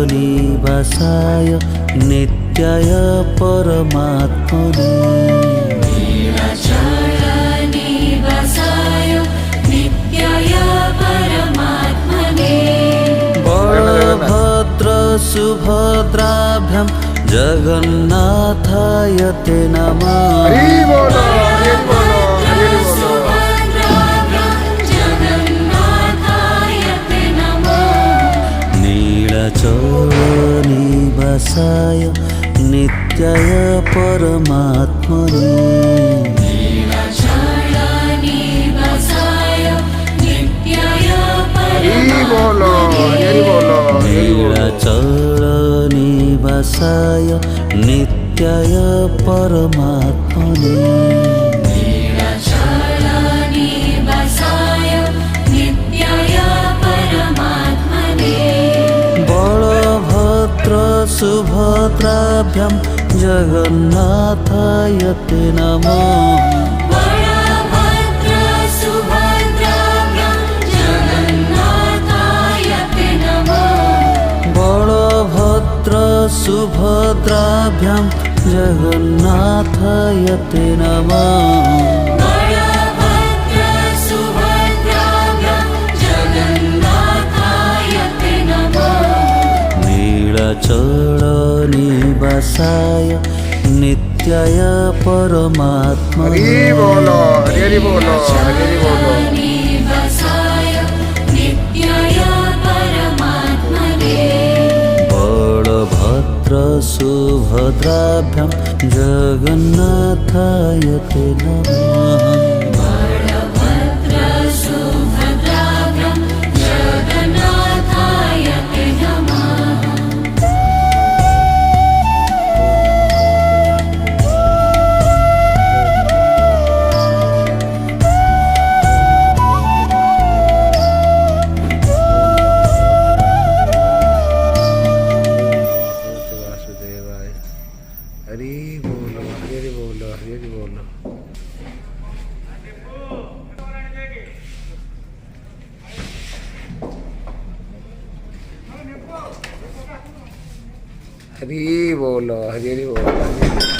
नीलाचलनिवासाय नित्याय परमात्मने नीलाचलनिवासाय नित्याय परमात्मने बलभद्र सुभद्राभ्यां जगन्नाथाय ते नमः। हरि बोलो हरि बोलो हरि बोलो। नीलाचलनिवासाय नित्याय परमात्मने नीलाचलनिवासाय नित्याय हरि बोलो हरि बोलो हरि बोलो। नीलाचलनिवासाय नित्याय परमात्मने नीलाचलनिवासाय नित्याय परमात्मने बलभद्र सुभद्राभ्यां जगन्नाथाय ते नमः। बलभद्र सुभद्राभ्यां जगन्नाथाय ते नमः। बलभद्र सुभद्राभ्यां जगन्नाथाय ते नमः। बलभद्र सुभद्राभ्यां जगन्नाथाय ते नमः। नीलाचलनिवासाय नित्याय परमात्मने हरि बोलो हरि बोलो हरि बोलो। नीलाचलनिवासाय नित्याय परमात्मने बलभद्र सुभद्राभ्यां जगन्नाथाय ते नमः। बलभद्र सुभद्राभ्यां जगन्नाथाय ते नमः। वासुदेवाय हरि बोलो हरि बोलो हरि बोलो। हरि बोलो हरि बोलो।